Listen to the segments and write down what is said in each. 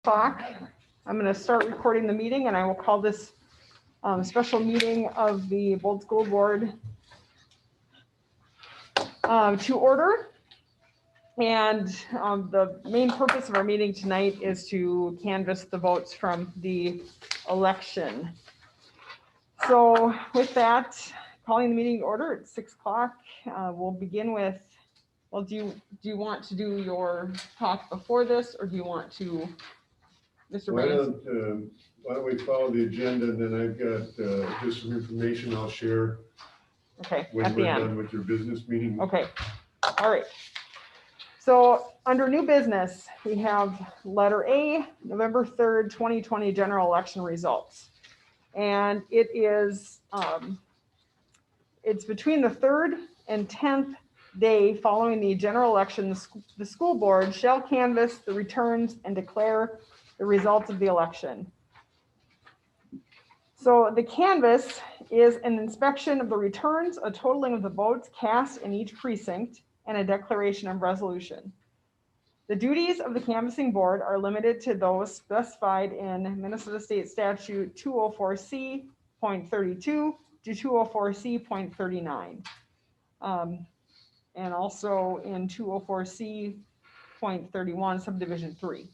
o'clock. I'm going to start recording the meeting, and I will call this special meeting of the Bold School Board to order. And the main purpose of our meeting tonight is to canvass the votes from the election. So with that, calling the meeting to order at 6 o'clock, we'll begin with, well, do you want to do your talk before this, or do you want to, Mr. Baines? Why don't we follow the agenda, and then I've got just some information I'll share. Okay, when at the we're end. done with your business meeting. Okay, all right. So under new business, we have letter A, November 3rd, 2020 general election results. And it is, it's between the 3rd and 10th day following the general election, the school board shall canvass the returns and declare the results of the election. So the canvass is an inspection of the returns, a totaling of the votes cast in each precinct, and a declaration of resolution. The duties of the canvassing board are limited to those specified in Minnesota State Statute 204C.32 to 204C.39, and also in 204C.31 subdivision 3.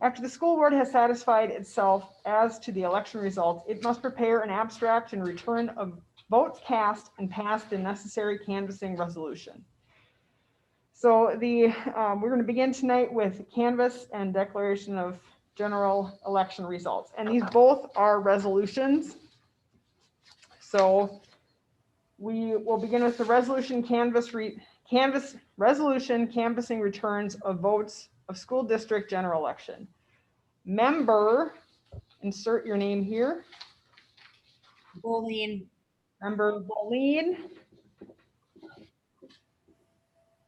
After the school board has satisfied itself as to the election results, it must prepare an abstract and return of votes cast and pass the necessary canvassing resolution. So we're going to begin tonight with canvass and declaration of general election results. And these both are resolutions. So we will begin with the resolution resolution canvassing returns of votes of school district general election. Member, insert your name here. Boleen. Member Boleen.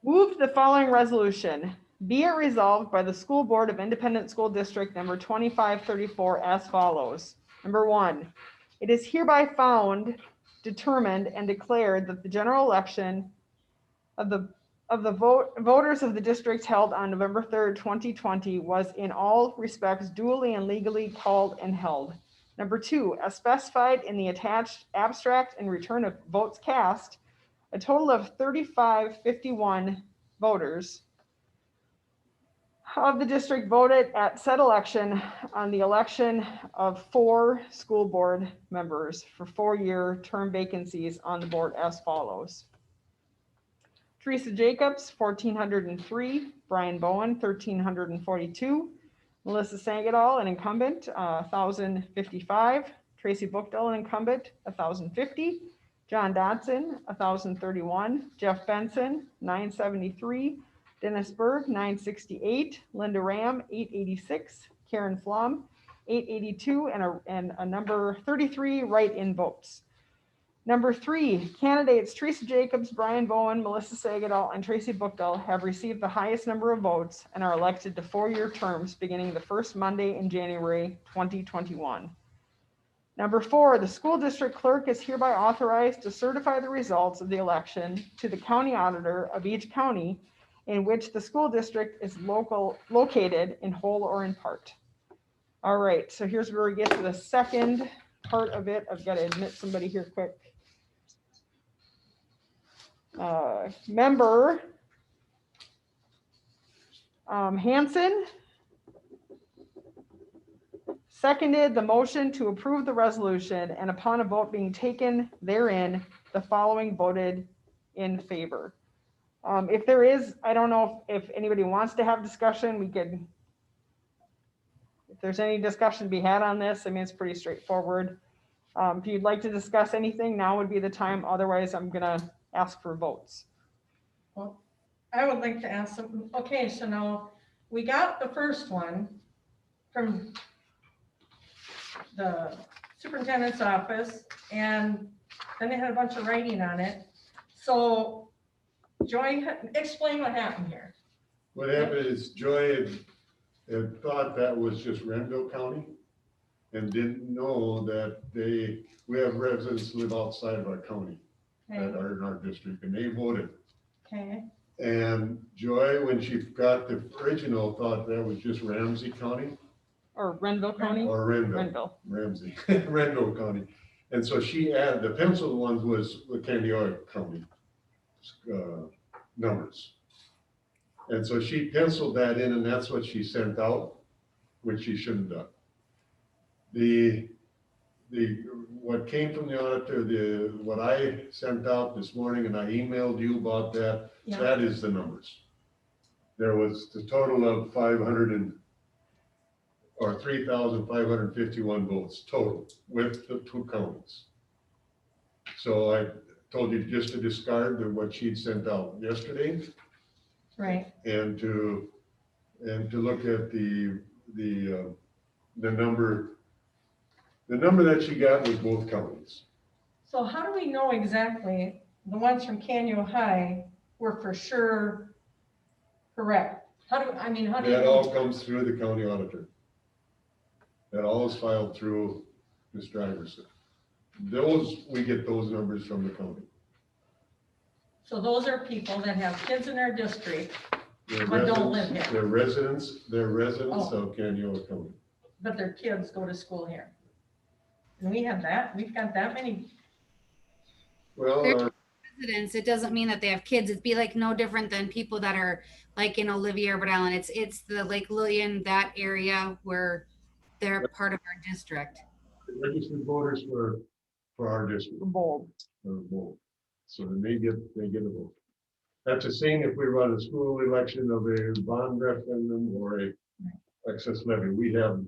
Move the following resolution. Be it resolved by the School Board of Independent School District number 2534 as follows. Number 1, it is hereby found, determined, and declared that the general election of the voters of the district held on November 3rd, 2020 was in all respects duly and legally called and held. Number 2, as specified in the attached abstract and return of votes cast, a total of 3551 voters of the district voted at said election on the election of 4 school board members for 4-year term vacancies on the board as follows. Teresa Jacobs, 1,403. Brian Bowen, 1,342. Melissa Sangadal, an incumbent, 1,055. Tracy Bookdell, an incumbent, 1,050. John Dodson, 1,031. Jeff Benson, 973. Dennis Berg, 968. Linda Ram, 886. Karen Flum, 882, and a number 33 write-in votes. Number 3, candidates Teresa Jacobs, Brian Bowen, Melissa Sagadal, and Tracy Bookdell have received the highest number of votes and are elected to 4-year terms beginning the first Monday in January 2021. Number 4, the school district clerk is hereby authorized to certify the results of the election to the county auditor of each county in which the school district is located in whole or in part. All right, so here's where we get to the second part of it. I've got to admit somebody here quick. Member Hanson seconded the motion to approve the resolution, and upon a vote being taken therein, the following voted in favor. If there is, I don't know if anybody wants to have discussion, we could, if there's any discussion to be had on this, I mean, it's pretty straightforward. If you'd like to discuss anything, now would be the time. Otherwise, I'm gonna ask for votes. Well, I would like to ask something. Okay, so now we got the first one from the superintendent's office, and then they had a bunch of writing on it. So Joy, explain what happened here. What happened is Joy had thought that was just Renville County and didn't know that we have residents who live outside of our county that are in our district, and they voted. Okay. And Joy, when she got the original, thought that was just Ramsey County. or Renville County? or Renville, Renville. Ramsey, Renville County. And so she added, the pencil ones was the Candiota County numbers. And so she penciled that in and that's what she sent out, which she shouldn't have done. What came from the auditor, what I sent out this morning and I emailed you about that, Yeah. that is the numbers. There was the total of 3,551 votes total with the two counties. So I told you just to discard what she'd sent out yesterday Right. and to look at the number that she got with both counties. So how do we know exactly the ones from Canyon High were for sure correct? How do you That all know? comes through the county auditor. That all is filed through Mr. Iverson. We get those numbers from the county. So those are people that have kids in our district, They're But don't live residents, here. they're residents Oh. of Canyon County. but their kids go to school here. And we've got that many. Well, Residents, it doesn't mean that they have kids. It'd be like no different than people that are like in Olivia or Rhode Island. It's the Lake Lillian, that area where they're part of our district. registered voters for our district. Bold. Or vote. So then they get a vote. That's the same if we run a school election of a bond referendum or a excess levy. We have,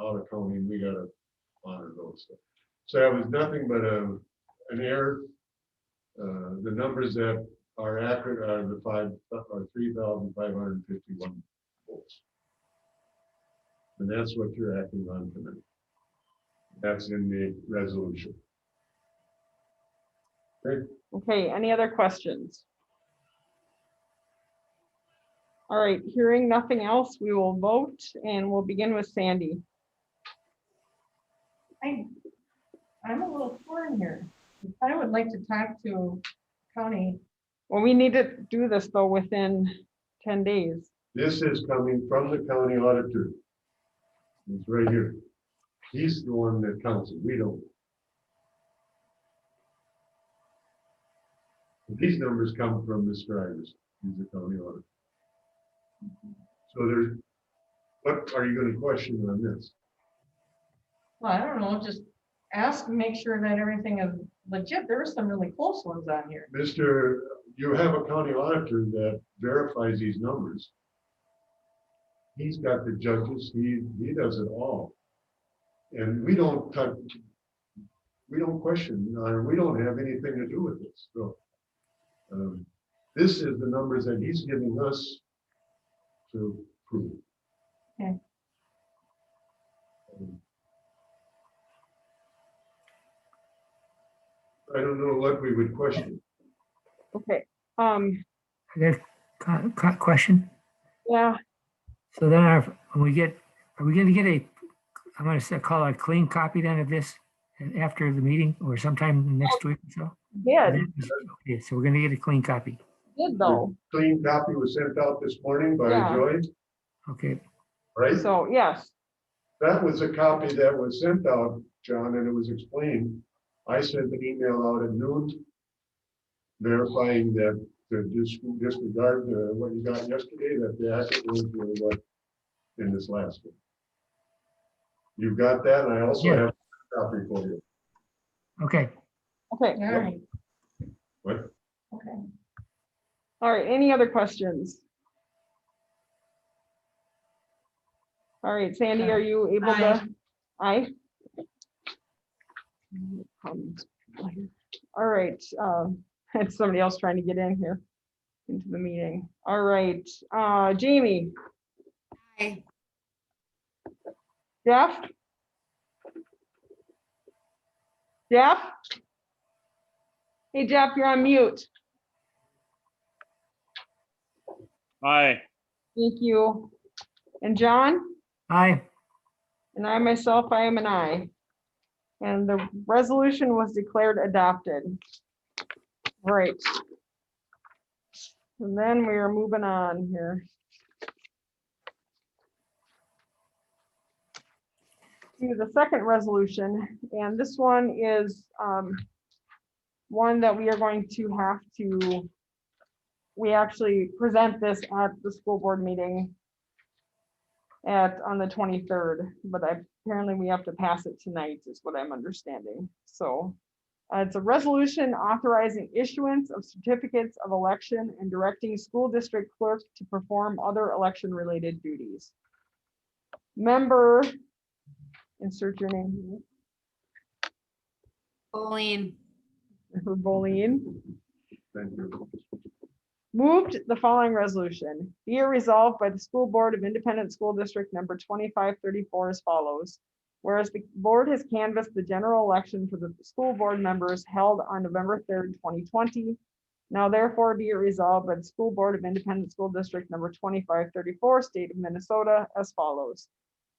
out of county, we gotta honor those. So that was nothing but an error. The numbers that are accurate are 3,551 votes. And that's what you're acting on tonight. That's in the resolution. Okay, any other questions? All right, hearing nothing else, we will vote and we'll begin with Sandy. I'm a little torn here. I would like to talk to county. Well, we need to do this though within 10 days. This is coming from the county auditor. It's right here. He's the one that counts it. We don't. These numbers come from Mr. Ivers. He's the county auditor. So what are you going to question on this? Well, I don't know, just ask and make sure that everything is legit. There were some really close ones on here. You have a county auditor that verifies these numbers. He's got the judges, he does it all. And we don't question, we don't have anything to do with this. So this is the numbers that he's giving us to prove. Okay. I don't know what we would question. Okay, I got a question. yeah, So then are we going to get I'm going to call a clean copy then of this after the meeting or sometime next week or so? did Okay, so we're going to get a clean copy. though. Clean copy was sent out this morning by Yeah. Joy, Okay, right? So, yes, That was a copy that was sent out, John, and it was explained. I sent an email out at noon verifying that to disregard what you got yesterday, that the accurate ones were what in this last one. You got that, and I also Yeah. have a copy for you. okay. okay, All right, What? okay. all right, any other questions? All right, Sandy, are you able to? Aye. All right, had somebody else trying to get in here into the meeting. All right, Jamie, Hi. Jeff? Jeff? Hey, Jeff, you're on mute. Hi, Thank you. And John? Aye. And I myself, I am an aye. And the resolution was declared adopted. Right. And then we are moving on here. to the second resolution, and this one is one that we are going to have to, we actually present this at the school board meeting on the 23rd, but apparently we have to pass it tonight is what I'm understanding. So it's a resolution authorizing issuance of certificates of election and directing school district clerk to perform other election related duties. Member, insert your name. Pauline, Member Boleen. Thank you. Moved the following resolution. Be it resolved by the School Board of Independent School District number 2534 as follows. Whereas the board has canvassed the general election for the school board members held on November 3rd, 2020. Now therefore be it resolved by the School Board of Independent School District number 2534, State of Minnesota as follows.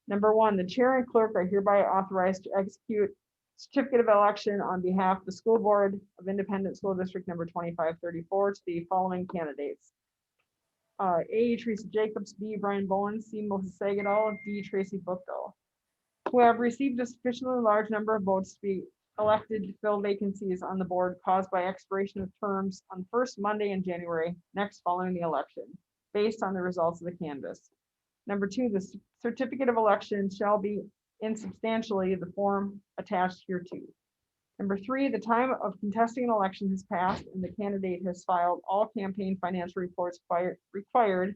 Number one, the chair and clerk are hereby authorized to execute certificate of election on behalf of the School Board of Independent School District number 2534 to the following candidates. A, Teresa Jacobs, B, Brian Bowen, C, Melissa Sagadol, D, Tracy Bookdell, who have received a sufficiently large number of votes to be elected to fill vacancies on the board caused by expiration of terms on the first Monday in January next following the election, based on the results of the canvass. Number two, the certificate of election shall be in substantially the form attached hereto. Number three, the time of contesting an election has passed and the candidate has filed all campaign financial reports required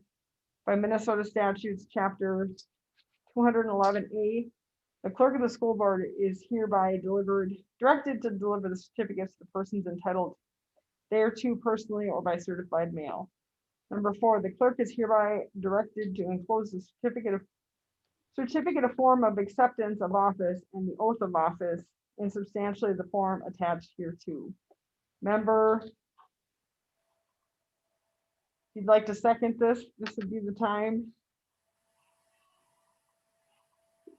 by Minnesota statutes chapter 211A. The clerk of the school board is hereby directed to deliver the certificates to the persons entitled thereto personally or by certified mail. Number four, the clerk is hereby directed to enclose the certificate of form of acceptance of office and the oath of office in substantially the form attached hereto. Member, if you'd like to second this would be the time.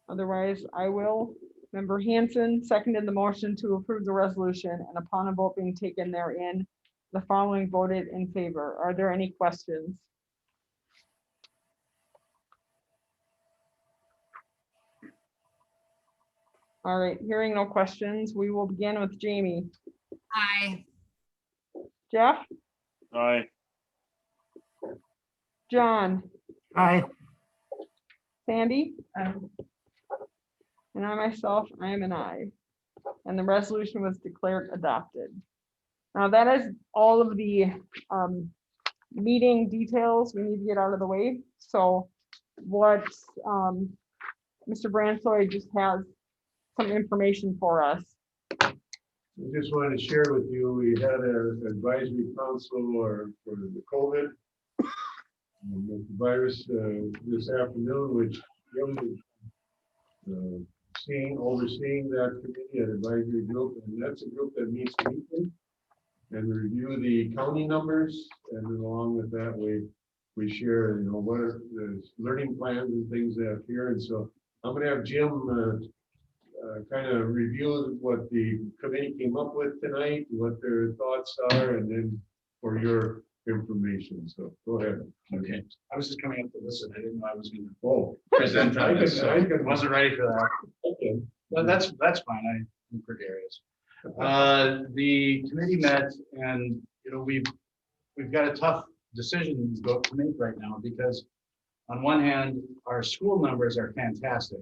Otherwise, I will. Member Hanson seconded the motion to approve the resolution, and upon a vote being taken therein, the following voted in favor. Are there any questions? All right, hearing no questions, we will begin with Jamie. aye. Jeff, Aye. John, Aye. Sandy, and I myself, I am an aye. And the resolution was declared adopted. Now that is all of the meeting details we need to get out of the way. So what Mr. Bransoy just has some information for us. I just wanted to share with you, we had an advisory council for the COVID virus this afternoon, which really overseeing that committee, an advisory group, and that's a group that meets weekly and review the county numbers, and then along with that, we share, what are the learning plans and things that here, and so I'm going to have Jim kind of review what the committee came up with tonight, what their thoughts are, and then for your information. So go ahead. Okay, I was just coming up to listen. I didn't know I was going to Oh, present on this, so I I can- wasn't ready for that. okay. But that's fine. I'm gregarious. The committee met, and we've got a tough decision to make right now, because on one hand, our school numbers are fantastic.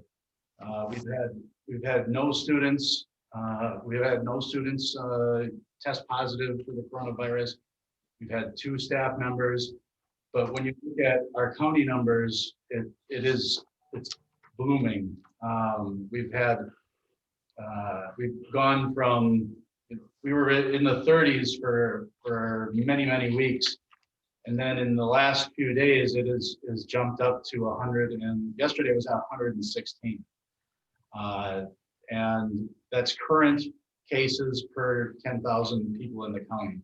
We've had no students. Test positive for the coronavirus. We've had 2 staff members, but when you look at our county numbers, it's booming. We've gone from, we were in the 30s for many weeks, and then in the last few days it has jumped up to 100, and yesterday was at 116. And that's current cases per 10,000 people in the county.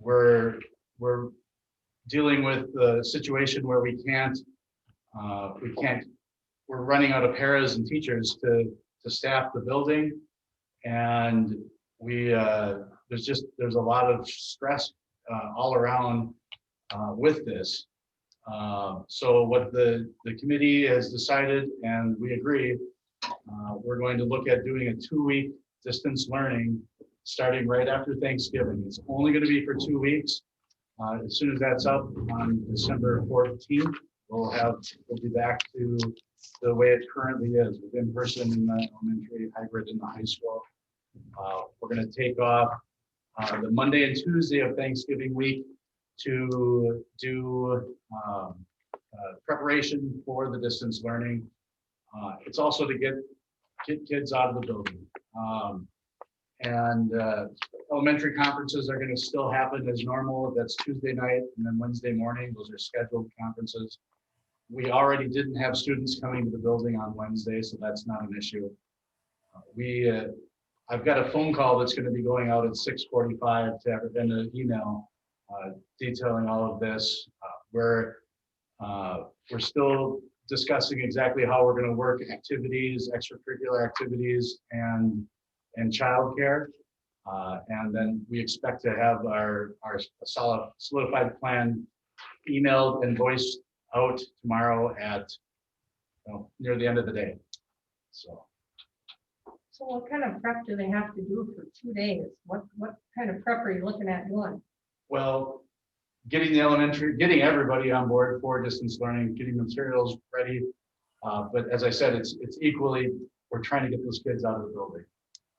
We're dealing with the situation where we're running out of paras and teachers to staff the building, and there's a lot of stress all around with this. So what the committee has decided, and we agree, we're going to look at doing a 2-week distance learning starting right after Thanksgiving. It's only going to be for 2 weeks. As soon as that's up on December 14th, we'll be back to the way it currently is, with in-person in the elementary, hybrid in the high school. We're going to take off the Monday and Tuesday of Thanksgiving week to do preparation for the distance learning. It's also to get kids out of the building. Elementary conferences are going to still happen as normal. That's Tuesday night and then Wednesday morning. Those are scheduled conferences. We already didn't have students coming to the building on Wednesday, so that's not an issue. I've got a phone call that's going to be going out at 6:45 to and an email detailing all of this. We're still discussing exactly how we're going to work activities, extracurricular activities, and childcare. And then we expect to have our solidified plan emailed and voiced out tomorrow at near the end of the day. So what kind of prep do they have to do for 2 days? What kind of prep are you looking at doing? Well, getting everybody on board for distance learning, getting materials ready. But as I said, it's equally, we're trying to get those kids out of the building.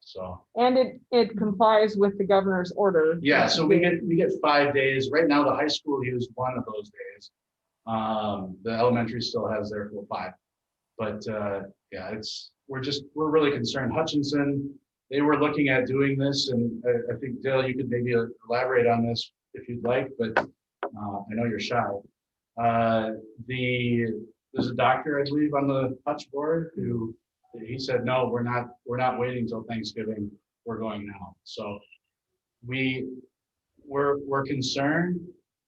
So. And it complies with the governor's order. Yeah, so we get 5 days. Right now, the high school used one of those days. The elementary still has their full 5. But yeah, we're really concerned. Hutchinson, they were looking at doing this, and I think Dale, you could maybe elaborate on this if you'd like, but I know you're shy. There's a doctor, I believe, on the Hutch board who he said, no, we're not waiting till Thanksgiving. We're going now. So we're concerned,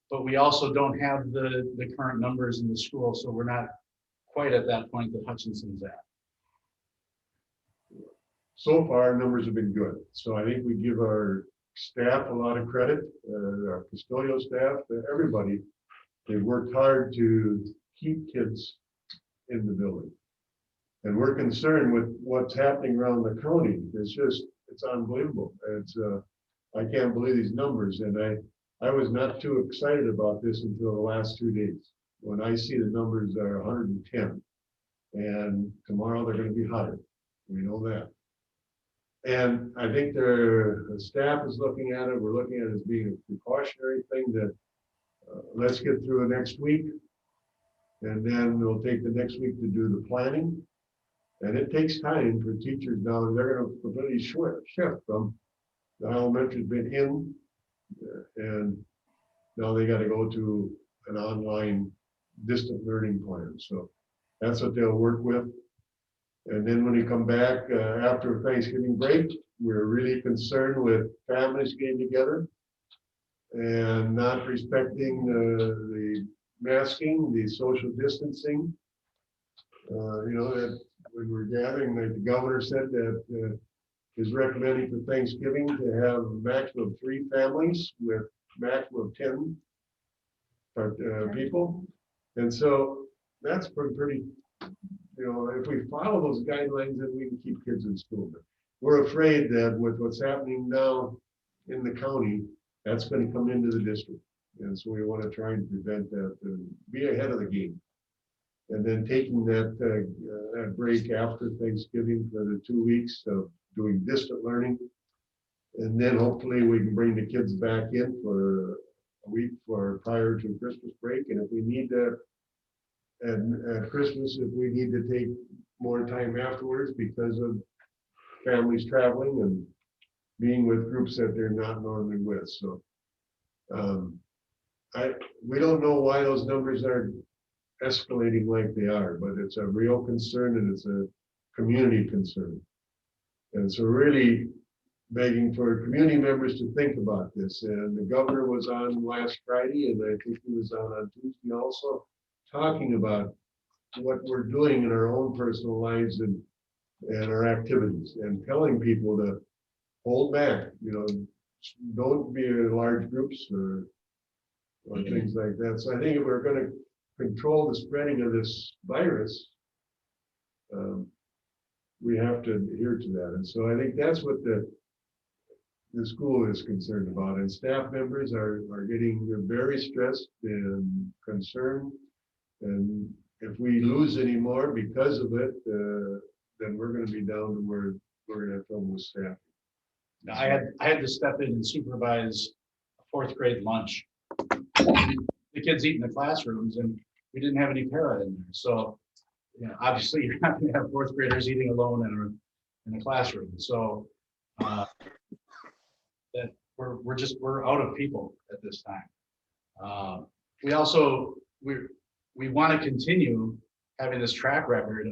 but we also don't have the current numbers in the school, so we're not quite at that point that Hutchinson's at. So far, numbers have been good. So I think we give our staff a lot of credit, our custodial staff, everybody. They've worked hard to keep kids in the building. And we're concerned with what's happening around the county. It's unbelievable. I can't believe these numbers. And I was not too excited about this until the last 2 days. When I see the numbers are 110, and tomorrow they're going to be higher. We know that. And I think the staff is looking at it. We're looking at it as being a precautionary thing that let's get through the next week. And then we'll take the next week to do the planning. And it takes time for teachers now. They're going to completely shift from the elementary's been in, and now they got to go to an online distant learning plan. So that's what they'll work with. And then when you come back after Thanksgiving break, we're really concerned with families getting together and not respecting the masking, the social distancing. That when we're gathering, like the governor said that is recommending for Thanksgiving to have a maximum of 3 families with maximum of 10 people. And so that's pretty, if we follow those guidelines, then we can keep kids in school. But we're afraid that with what's happening now in the county, that's going to come into the district. And so we want to try and prevent that and be ahead of the game. And then taking that break after Thanksgiving for the 2 weeks of doing distant learning. And then hopefully we can bring the kids back in for a week prior to Christmas break. And if we need to, at Christmas, if we need to take more time afterwards because of families traveling and being with groups that they're not normally with. So we don't know why those numbers are escalating like they are, but it's a real concern and it's a community concern. And so really begging for community members to think about this. And the governor was on last Friday, and I think he was on Tuesday also, talking about what we're doing in our own personal lives and our activities, and telling people to hold back, don't be in large groups or things like that. So I think if we're going to control the spreading of this virus, we have to adhere to that. And so I think that's what the school is concerned about. And staff members are getting very stressed and concerned. And if we lose any more because of it, then we're going to be down to where we're going to have trouble with staff. Now, I had to step in and supervise a fourth grade lunch. The kids eat in the classrooms, and we didn't have any para in there. So, you know, obviously you're not going to have fourth graders eating alone in a classroom. So that we're out of people at this time. We want to continue having this track record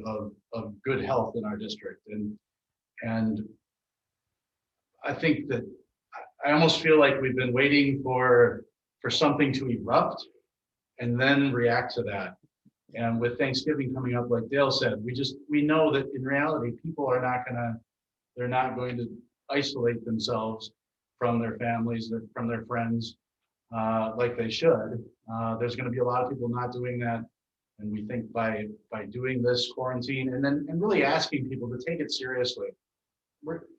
of good health in our district, and I think that I almost feel like we've been waiting for something to erupt and then react to that. And with Thanksgiving coming up, like Dale said, we know that in reality, people are they're not going to isolate themselves from their families, from their friends, like they should. There's going to be a lot of people not doing that. And we think by doing this quarantine and really asking people to take it seriously,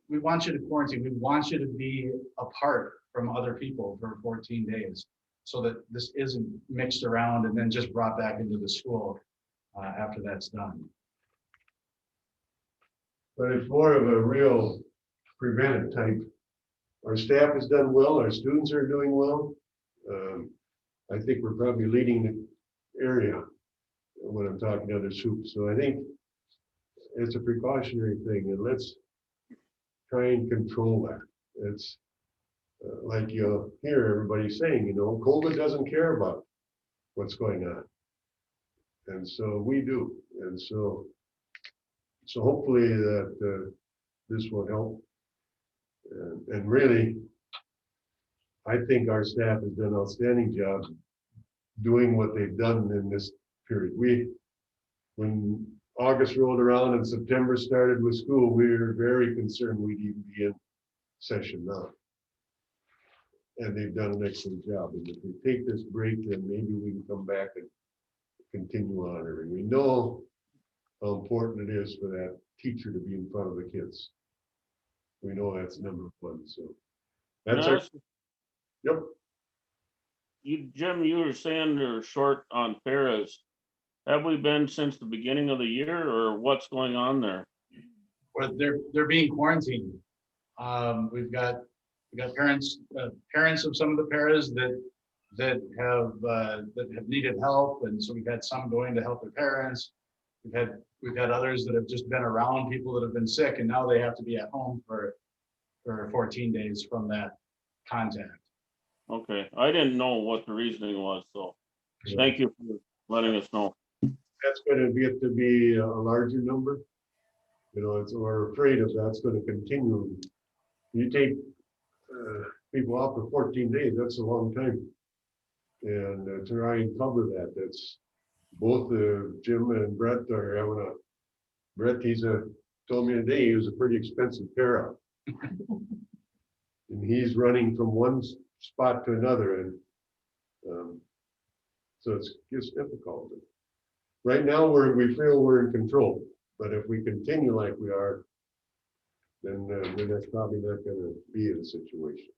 we want you to quarantine. We want you to be apart from other people for 14 days so that this isn't mixed around and then just brought back into the school after that's done. But it's more of a real preventive type. Our staff has done well. Our students are doing well. I think we're probably leading the area when I'm talking to other soups. So I think it's a precautionary thing, and let's try and control that. It's like you'll hear everybody saying, you know, COVID doesn't care about what's going on. And so we do. And so hopefully that this will help. And really, I think our staff has done an outstanding job doing what they've done in this period. When August rolled around and September started with school, we were very concerned we'd even be in session now. And they've done an excellent job. And if we take this break, then maybe we can come back and continue on. And we know how important it is for that teacher to be in front of the kids. We know that's number one. So that's our. Yep. Jim, you were saying they're short on paras. Have we been since the beginning of the year, or what's going on there? Well, they're being quarantined. We've got parents of some of the paras that have needed help, and so we've had some going to help their parents. We've had others that have just been around people that have been sick, and now they have to be at home for 14 days from that contact. Okay, I didn't know what the reasoning was, so thank you for letting us know. That's going to get to be a larger number. You know, we're afraid of that's going to continue. You take people off for 14 days, that's a long time. And to try and cover that, that's both Jim and Brett are having a, Brett, told me today he was a pretty expensive para. And he's running from one spot to another. And so it's difficult. Right now, we feel we're in control, but if we continue like we are, then that's probably not going to be the situation.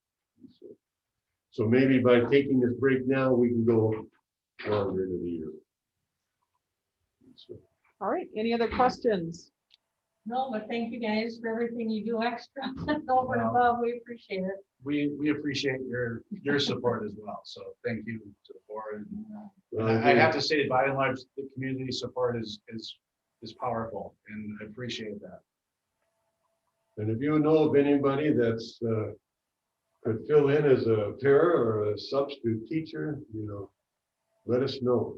So maybe by taking this break now, we can go longer into the year. So. All right, any other questions? No, but thank you guys for everything you do extra over and above. We appreciate it. We appreciate your support as well. So thank you to the board. I have to say, by and large, the community support is powerful, and I appreciate that. And if you know of anybody that's could fill in as a para or a substitute teacher, you know, let us know.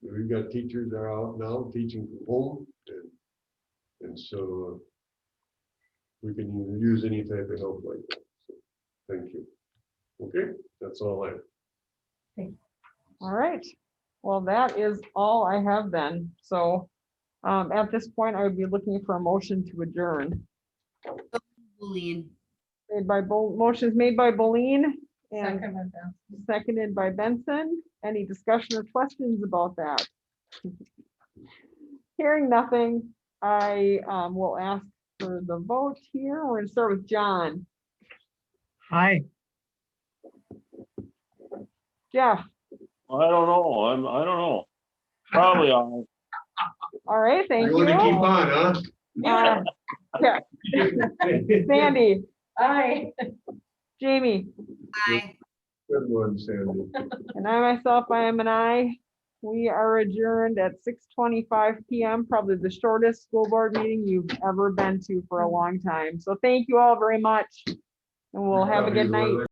We've got teachers that are out now teaching from home, and so we can use any type of help like that. So, thank you. Okay, that's all I have. All right, well, that is all I have then. So at this point, I would be looking for a motion to adjourn. Bullying. Motions made by Boleen, And Second one, Beth. seconded by Benson. Any discussion or questions about that? Hearing nothing, I will ask for the vote here. We're gonna start with John. Aye. Jeff, I don't know. I don't know. Probably on. all right, thank You wanna keep you. on, huh? Yeah, Sandy, Aye. Jamie, Aye. Good one, Sandy. and I myself, I am an I. We are adjourned at 6:25 PM, probably the shortest school board meeting you've ever been to for a long time. So thank you all very much. And we'll have a good night.